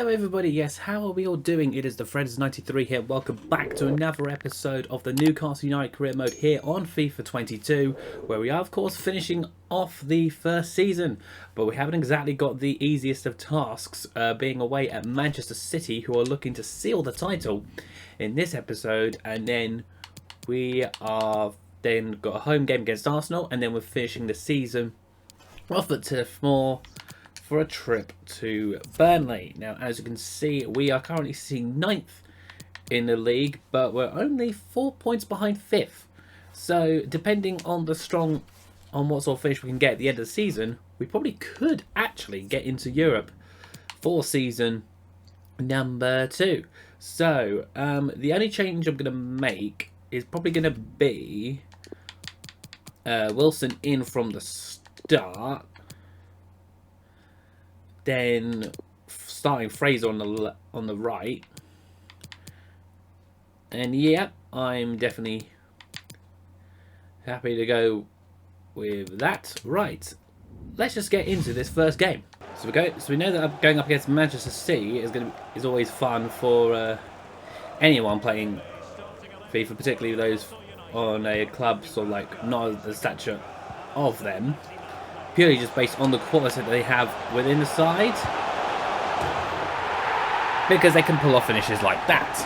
Hello everybody, yes, how are we all doing? It is the Friends93 here. Welcome back to another episode of the Newcastle United Career Mode here on FIFA 22, where we are of course finishing off the first season, but we haven't exactly got the easiest of tasks, being away at Manchester City, who are looking to seal the title in this episode, and then we are then got a home game against Arsenal, and then we're finishing the season off at Turf Moor for a trip to Burnley. Now, as you can see, we are currently sitting 9th in the league, but we're only 4 points behind 5th. So, depending on what sort of finish we can get at the end of the season, we probably could actually get into Europe for season number 2. So, the only change I'm going to make is probably going to be Wilson in from the start. Then starting Fraser on the right, and yeah, I'm definitely happy to go with that. Right, let's just get into this first game. So we know that going up against Manchester City is always fun for anyone playing FIFA, particularly those on a club sort of like not the stature of them. Purely just based on the quality that they have within the side, because they can pull off finishes like that.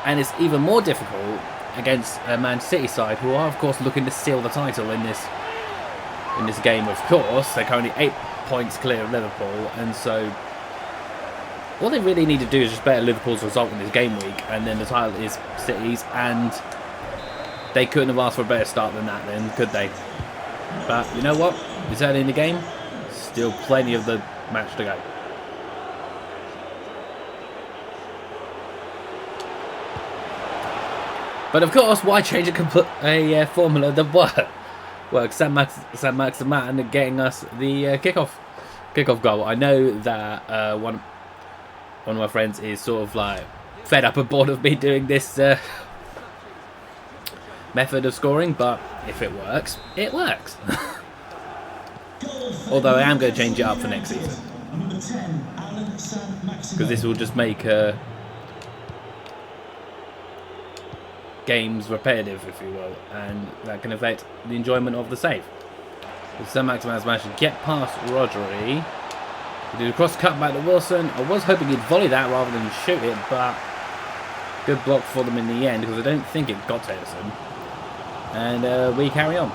And it's even more difficult against a Man City side, who are of course looking to seal the title in this game. Of course, they're currently 8 points clear of Liverpool, and so all they really need to do is just better Liverpool's result in this game week, and then the title is City's, and they couldn't have asked for a better start than that, then, could they? But you know what? It's early in the game. Still plenty of the match to go. But of course, why change a formula that works? Sam Max and Matt and getting us the kickoff goal. I know that one of my friends is sort of like fed up and bored of me doing this method of scoring, but if it works, it works. Although I am going to change it up for next season, because this will just make games repetitive, if you will, and that can affect the enjoyment of the save. With Sam Maximan's managed to get past Rodri. He did a cross cut back to Wilson. I was hoping he'd volley that rather than shoot it, but good block for them in the end, because I don't think it got to Edison. And we carry on.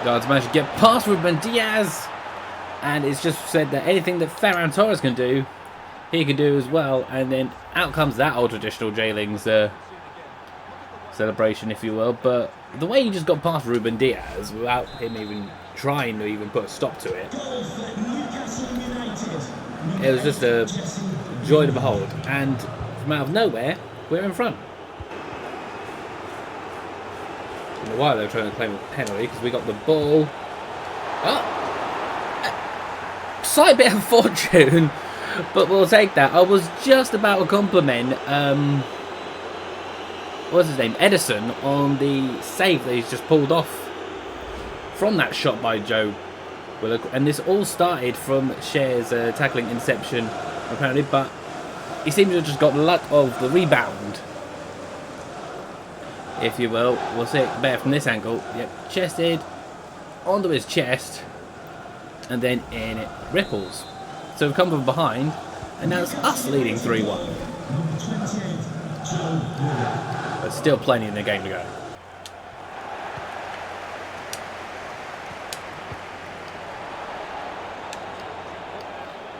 Guards managed to get past Ruben Diaz, and it's just said that anything that Ferran Torres can do, he can do as well. And then out comes that old traditional Jailings celebration, if you will. But the way he just got past Ruben Diaz without him even trying to even put a stop to it, it was just a joy to behold. And from out of nowhere, we're in front. I don't know why they were trying to claim a penalty, because we got the ball. Oh! Slight bit of fortune, but we'll take that. I was just about to compliment, what's his name? Edison, on the save that he's just pulled off from that shot by Joe Willock. And this all started from Cher's tackling interception, apparently, but he seems to have just got the luck of the rebound, if you will. We'll see it better from this angle. Yep, chested onto his chest, and then in it ripples. So we've come from behind, and now it's us leading 3-1. There's still plenty in the game to go.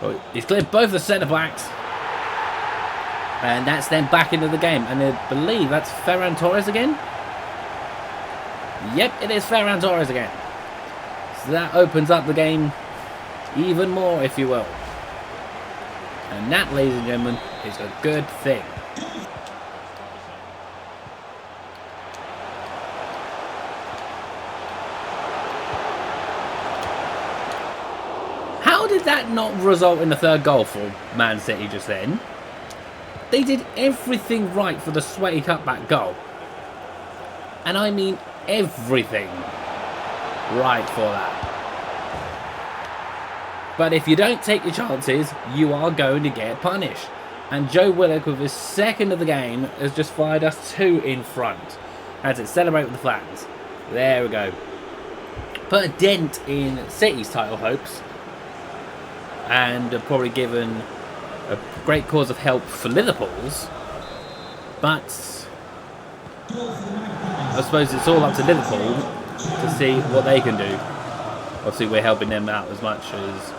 Oh, he's cleared both the centre backs. And that's then back into the game. And I believe that's Ferran Torres again. Yep, it is Ferran Torres again. So that opens up the game even more, if you will. And that, ladies and gentlemen, is a good thing. How did that not result in the third goal for Man City just then? They did everything right for the sweaty cutback goal. And I mean everything right for that. But if you don't take your chances, you are going to get punished. And Joe Willock, with his second of the game, has just fired us 2 in front. As it celebrate with the fans. There we go. Put a dent in City's title hopes. And probably given a great cause of help for Liverpool's. But I suppose it's all up to Liverpool to see what they can do. Obviously, we're helping them out as much as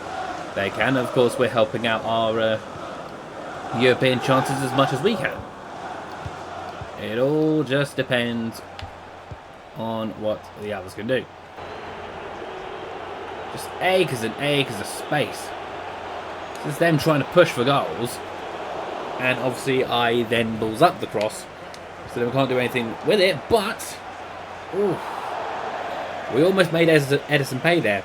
they can. Of course, we're helping out our European chances as much as we can. It all just depends on what the others can do. Just acres and acres of space. This is them trying to push for goals. And obviously I then balls up the cross. So then we can't do anything with it. But ooh, we almost made Edison pay there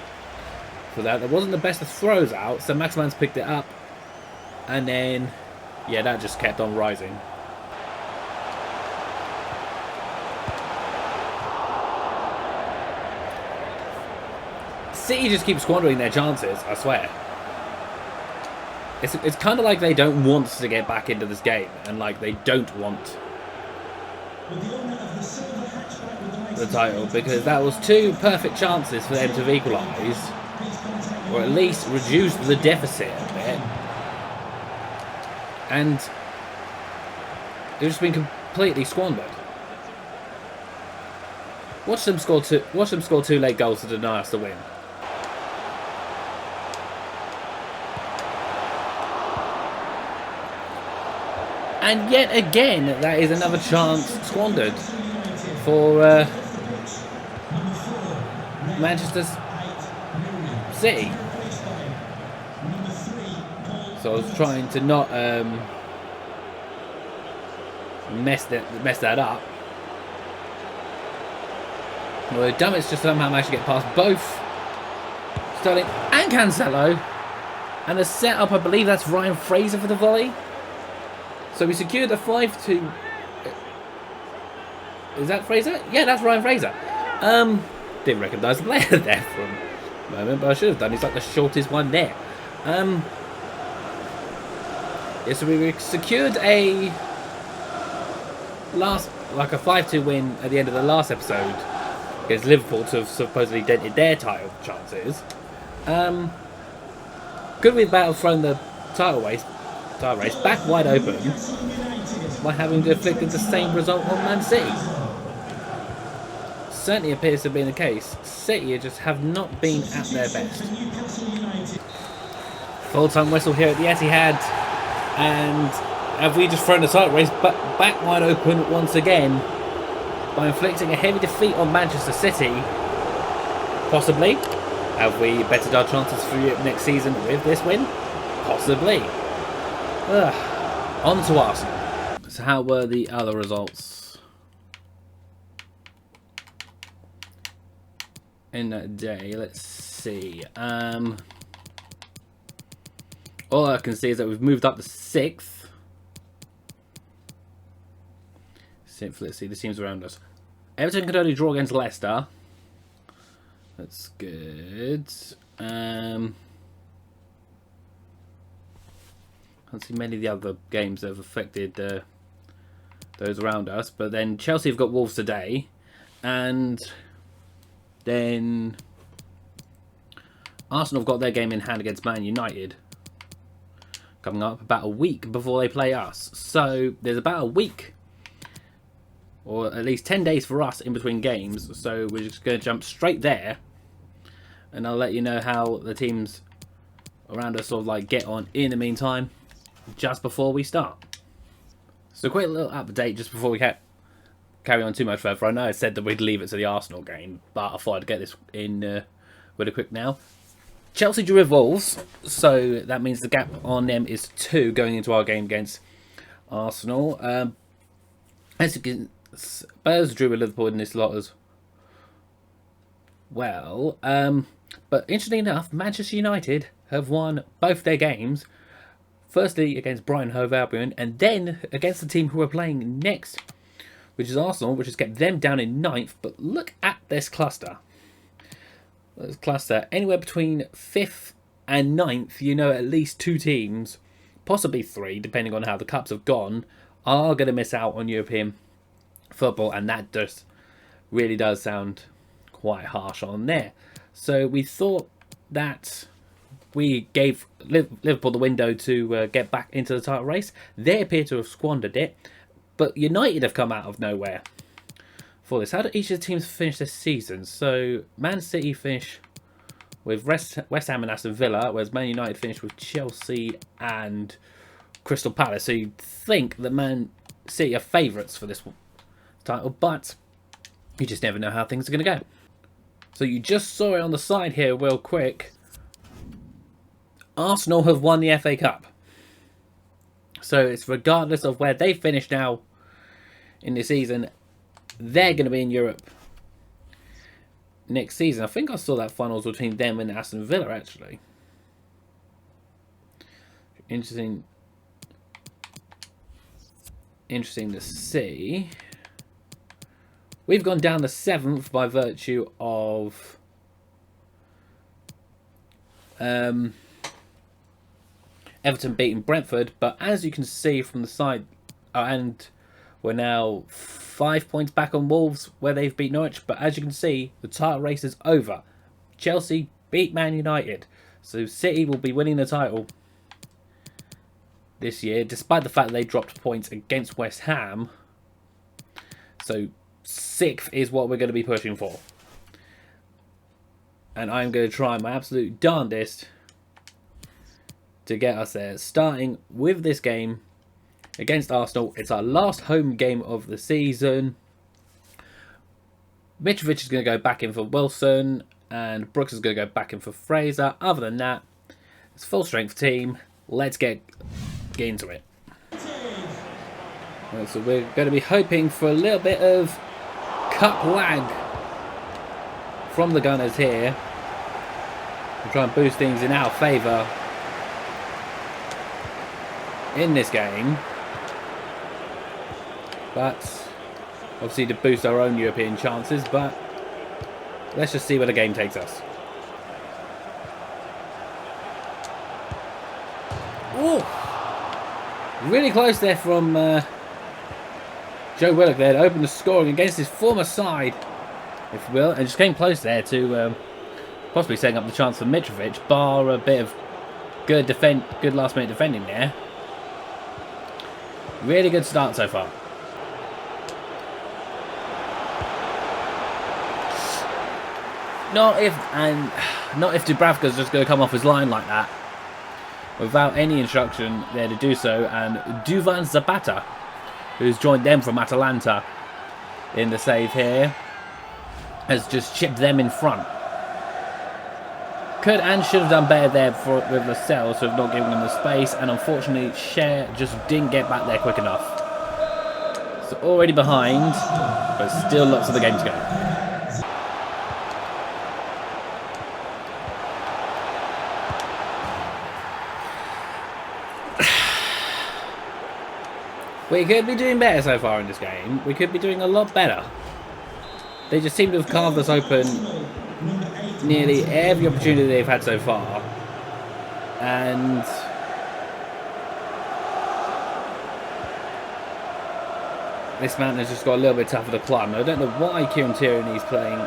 for that. That wasn't the best of throws out. So Maximan's picked it up. And then, yeah, that just kept on rising. City just keeps squandering their chances, I swear. It's kind of like they don't want to get back into this game, and like they don't want the title, because that was 2 perfect chances for them to equalise, or at least reduce the deficit a bit, and it's just been completely squandered. Watch them score 2 late goals to deny us the win. And yet again, that is another chance squandered for Manchester City. So I was trying to not mess that up. Well, Dummett's just somehow managed to get past both Sterling and Cancelo. And the setup, I believe that's Ryan Fraser for the volley. So we secured a 5-2. Is that Fraser? Yeah, that's Ryan Fraser. Didn't recognise the player there for a moment, but I should have done. He's like the shortest one there. Yeah, so we secured a 5-2 win at the end of the last episode against Liverpool to have supposedly dented their title chances. Could we have thrown the title race back wide open by having inflicted the same result on Man City? Certainly appears to have been the case. City just have not been at their best. Full-time whistle here at the Etihad, and have we just thrown the title race back wide open once again by inflicting a heavy defeat on Manchester City? Possibly. Have we bettered our chances for Europe next season with this win? Possibly. On to Arsenal. So how were the other results in that day? Let's see. All I can see is that we've moved up to 6th. Let's see the teams around us. Everton could only draw against Leicester. That's good. Can't see many of the other games that have affected those around us. But then Chelsea have got Wolves today. And then Arsenal have got their game in hand against Man United. Coming up about a week before they play us. So there's about a week, or at least 10 days for us in between games. So we're just going to jump straight there. And I'll let you know how the teams around us sort of like get on in the meantime, just before we start. So quick little update just before we carry on too much further. I know I said that we'd leave it to the Arsenal game, but I thought I'd get this in really quick now. Chelsea drew with Wolves, so that means the gap on them is 2 going into our game against Arsenal. As you can, Spurs drew with Liverpool in this lot as well. But interestingly enough, Manchester United have won both their games. Firstly against Brighton Hove Albion, and then against the team who are playing next, which is Arsenal, which has kept them down in 9th. But look at this cluster. This cluster, anywhere between 5th and ninth, you know at least 2 teams, possibly 3, depending on how the cups have gone, are going to miss out on European football, and that just really does sound quite harsh on there. So we thought that we gave Liverpool the window to get back into the title race. They appear to have squandered it, but United have come out of nowhere for this. How do each of the teams finish this season? So Man City finish with West Ham and Aston Villa, whereas Man United finished with Chelsea and Crystal Palace. So you'd think that Man City are favourites for this title, but you just never know how things are going to go. So you just saw it on the side here real quick. Arsenal have won the FA Cup. So it's regardless of where they finish now in the season, they're going to be in Europe next season. I think I saw that finals between them and Aston Villa, actually. Interesting to see. We've gone down to 7th by virtue of Everton beating Brentford, but as you can see from the side, and we're now 5 points back on Wolves where they've beat Norwich, but as you can see, the title race is over. Chelsea beat Man United, so City will be winning the title this year, despite the fact that they dropped points against West Ham. So 6th is what we're going to be pushing for, and I'm going to try my absolute darndest to get us there, starting with this game against Arsenal. It's our last home game of the season. Mitrovic is going to go back in for Wilson, and Brooks is going to go back in for Fraser. Other than that, it's a full strength team. Let's get into it. Right, so we're going to be hoping for a little bit of cup lag from the Gunners here. We'll try and boost things in our favour in this game, but obviously to boost our own European chances. But let's just see where the game takes us. Oh, really close there from Joe Willock there to open the scoring against his former side, if you will, and just came close there to possibly setting up the chance for Mitrovic, bar a bit of good last minute defending there. Really good start so far. Not if Dubravka's just going to come off his line like that without any instruction there to do so, and Duvan Zapata, who's joined them from Atalanta in the save here, has just chipped them in front. Could and should have done better there with Lascelles, who have not given them the space, and unfortunately Cher just didn't get back there quick enough. So already behind, but still lots of the game to go. We could be doing better so far in this game. We could be doing a lot better. They just seem to have carved us open nearly every opportunity they've had so far, and this mountain has just got a little bit tougher to climb. I don't know why Kieran Tierney's playing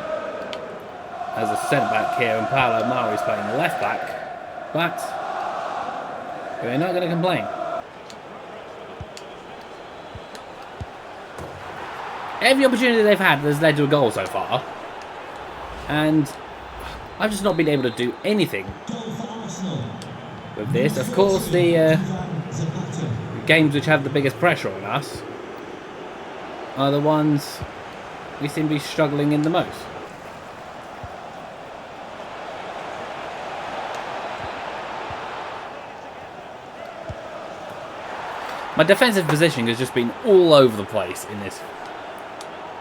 as a centre back here and Paolo Mari's playing left back, but we're not going to complain. Every opportunity they've had has led to a goal so far, and I've just not been able to do anything with this. Of course, the games which have the biggest pressure on us are the ones we seem to be struggling in the most. My defensive positioning has just been all over the place in this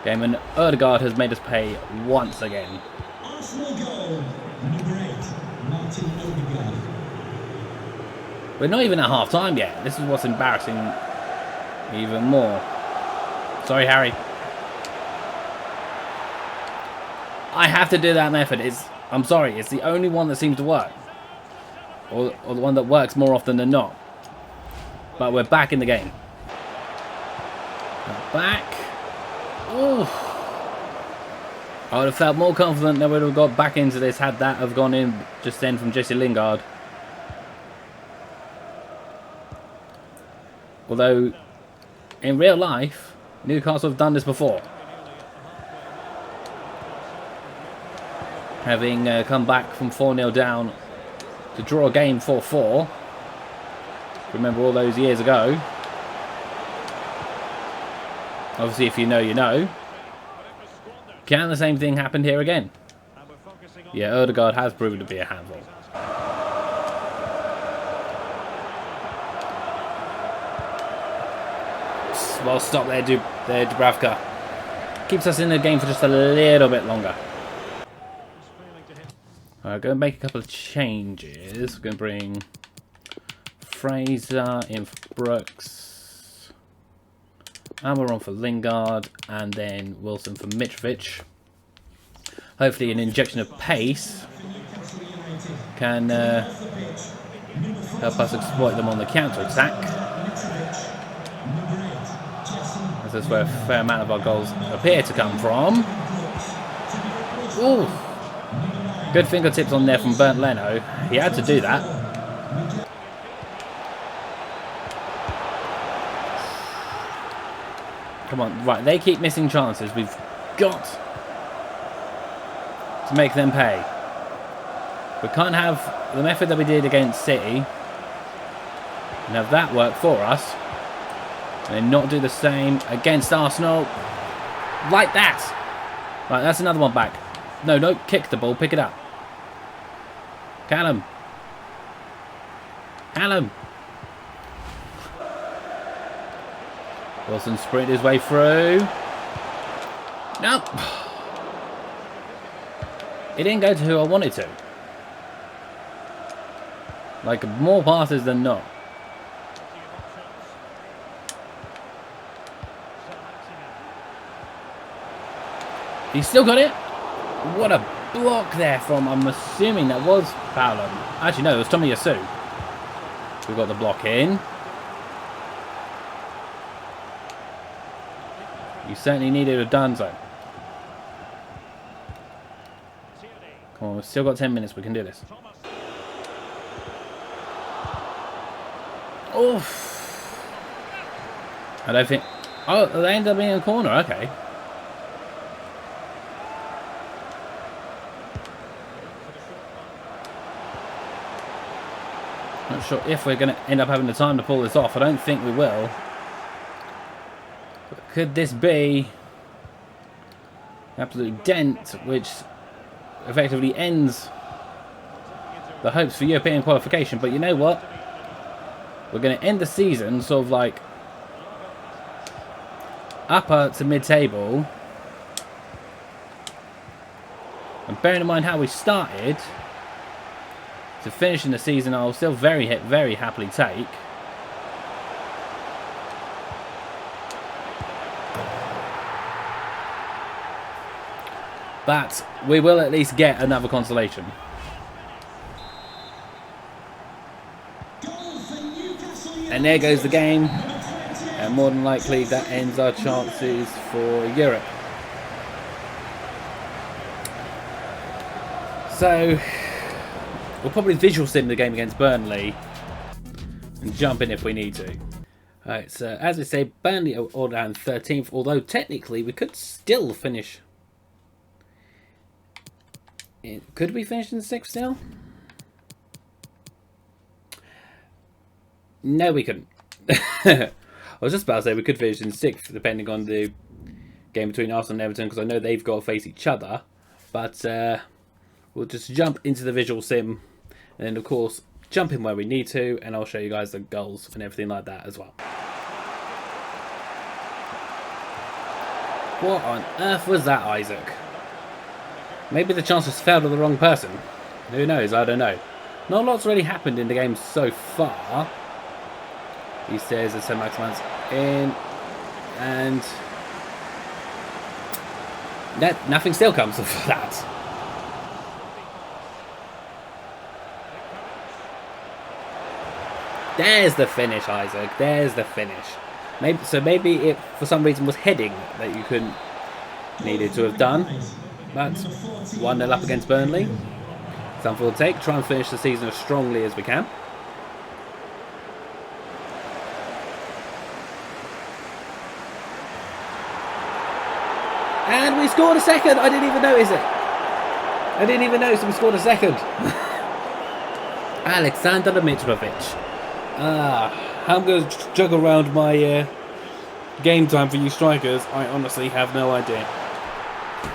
game, and Ødegaard has made us pay once again. We're not even at half time yet. This is what's embarrassing even more. Sorry, Harry. I have to do that method. I'm sorry, it's the only one that seems to work. or the one that works more often than not. But we're back in the game. We're back. Ooh. I would have felt more confident that we would have got back into this had that have gone in just then from Jesse Lingard. Although, in real life, Newcastle have done this before. Having come back from 4-0 down to draw a game 4-4. Remember all those years ago. Obviously, if you know, you know. Can the same thing happen here again? Yeah, Odegaard has proven to be a handful. Well, stop there, Dubravka. Keeps us in the game for just a little bit longer. Alright, going to make a couple of changes. We're going to bring Fraser in for Brooks. And we're on for Lingard. And then Wilson for Mitrovic. Hopefully an injection of pace can help us exploit them on the counter-attack. That's where a fair amount of our goals appear to come from. Ooh. Good fingertips on there from Bernd Leno. He had to do that. Come on, right, they keep missing chances. We've got to make them pay. We can't have the method that we did against City and have that work for us. And then not do the same against Arsenal. Like that. Right, that's another one back. No, don't kick the ball. Pick it up. Callum. Callum. Wilson sprint his way through. No. It didn't go to who I wanted to. Like, more passes than not. He's still got it. What a block there from, I'm assuming that was Paolo. Actually, no, it was Tommy Yasu. We've got the block in. You certainly needed to have done so. Come on, we've still got 10 minutes. We can do this. Oof. I don't think... Oh, they ended up being a corner. Okay. Not sure if we're going to end up having the time to pull this off. I don't think we will. But could this be an absolute dent which effectively ends the hopes for European qualification? But you know what? We're going to end the season sort of like upper to mid-table. And bearing in mind how we started, to finish in the season, I'll still very happily take. But we will at least get another consolation. And there goes the game. And more than likely that ends our chances for Europe. So we'll probably visual sim the game against Burnley and jump in if we need to. Alright, so as I say, Burnley are all down 13th, although technically we could still finish. Could we finish in 6th still? No, we couldn't. I was just about to say we could finish in 6th, depending on the game between Arsenal and Everton, because I know they've got to face each other. But we'll just jump into the visual sim, and then of course jump in where we need to, and I'll show you guys the goals and everything like that as well. What on earth was that, Isaac? Maybe the chance just fell to the wrong person. Who knows? I don't know. Not a lot's really happened in the game so far. He says that St. Maximan's in, and nothing still comes of that. There's the finish, Isaac. There's the finish. Maybe it, for some reason, was heading that you couldn't needed to have done. But 1-0 up against Burnley. Some for the take. Try and finish the season as strongly as we can. And we scored a second. I didn't even notice it. I didn't even notice we scored a second. Alexander Mitrovic. I'm going to juggle around my game time for you strikers. I honestly have no idea.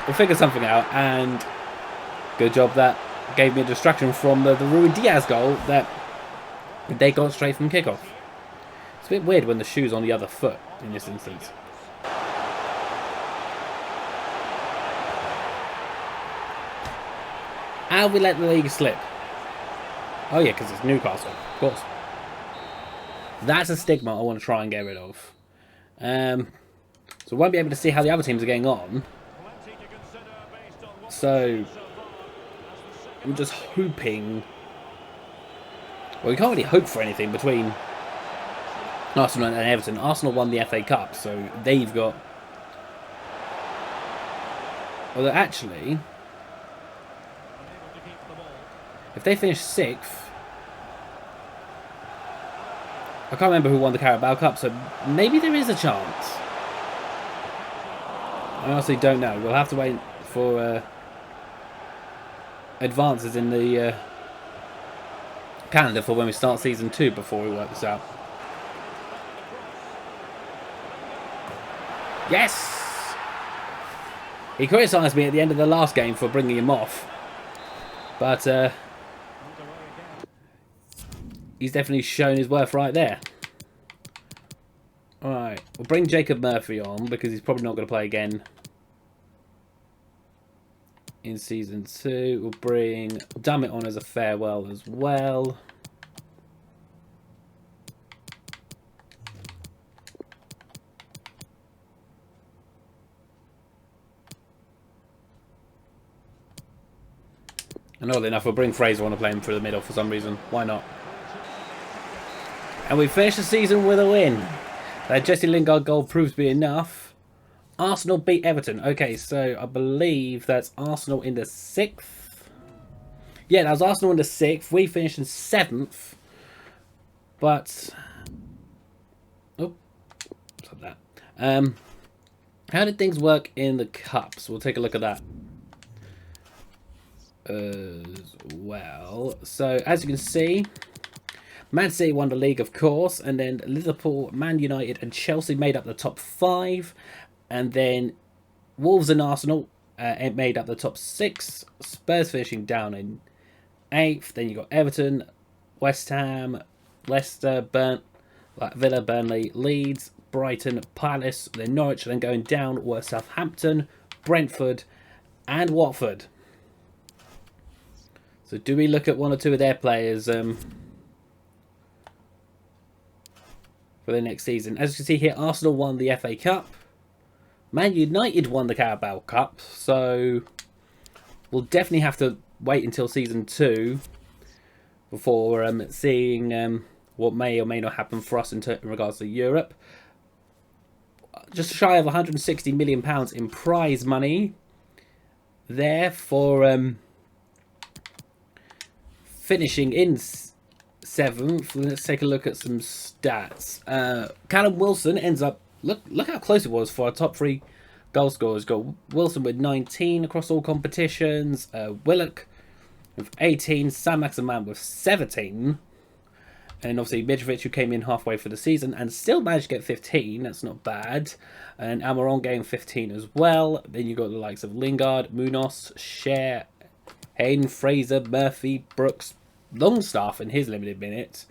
We'll figure something out, and good job that gave me a distraction from the Ruin Diaz goal that they got straight from kickoff. It's a bit weird when the shoe's on the other foot in this instance. And we let the league slip. Oh yeah, because it's Newcastle, of course. That's a stigma I want to try and get rid of. So we won't be able to see how the other teams are getting on. So we're just hoping. Well, we can't really hope for anything between Arsenal and Everton. Arsenal won the FA Cup, so they've got. Although actually, if they finish 6th, I can't remember who won the Carabao Cup, so maybe there is a chance. I honestly don't know. We'll have to wait for advances in the calendar for when we start season 2 before we work this out. Yes! He criticised me at the end of the last game for bringing him off, but he's definitely shown his worth right there. Alright, we'll bring Jacob Murphy on because he's probably not going to play again in season 2. We'll bring Dummett on as a farewell as well. And oddly enough, we'll bring Fraser on to play him through the middle for some reason. Why not? And we finish the season with a win. That Jesse Lingard goal proves to be enough. Arsenal beat Everton. Okay, so I believe that's Arsenal in the 6th. Yeah, that was Arsenal in the 6th. We finished in 7th. But... oh, stop that. How did things work in the Cups? We'll take a look at that as well. So, as you can see, Man City won the league, of course, and then Liverpool, Man United and Chelsea made up the top 5, and then Wolves and Arsenal made up the top 6, Spurs finishing down in 8th, then you got Everton, West Ham, Leicester, Villa, Burnley, Leeds, Brighton, Palace, then Norwich, then going down were Southampton, Brentford and Watford. So do we look at one or two of their players for the next season? As you can see here, Arsenal won the FA Cup. Man United won the Carabao Cup. So we'll definitely have to wait until season 2 before seeing what may or may not happen for us in regards to Europe. Just shy of £160 million in prize money there for finishing in 7th. Let's take a look at some stats. Callum Wilson ends up... Look how close it was for our top 3 goal scorers. Got Wilson with 19 across all competitions. Willock with 18. Sam Maximan with 17. And obviously Mitrovic, who came in halfway for the season and still managed to get 15. That's not bad. And Almiron getting 15 as well. Then you got the likes of Lingard, Munoz, Cher, Hayden, Fraser, Murphy, Brooks, Longstaff in his limited minutes,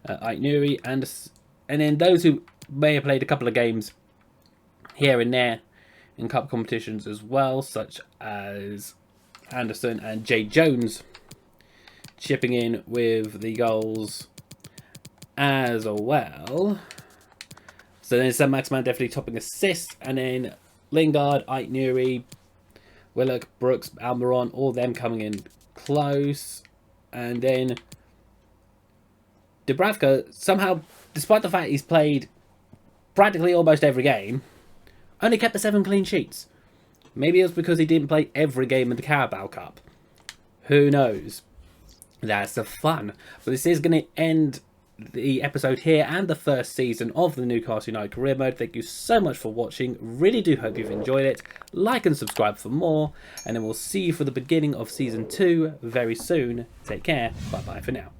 Ait-Nouri, and then those who may have played a couple of games here and there in cup competitions as well, such as Anderson and Jay Jones chipping in with the goals as well. So then Sam Maximan definitely topping assists, and then Lingard, Ait-Nouri, Willock, Brooks, Almiron, all them coming in close. And then Dubravka, somehow, despite the fact he's played practically almost every game, only kept the 7 clean sheets. Maybe it was because he didn't play every game in the Carabao Cup. Who knows? That's the fun. But this is going to end the episode here and the first season of the Newcastle United Career Mode. Thank you so much for watching. Really do hope you've enjoyed it. Like and subscribe for more. And then we'll see you for the beginning of Season 2 very soon. Take care. Bye-bye for now.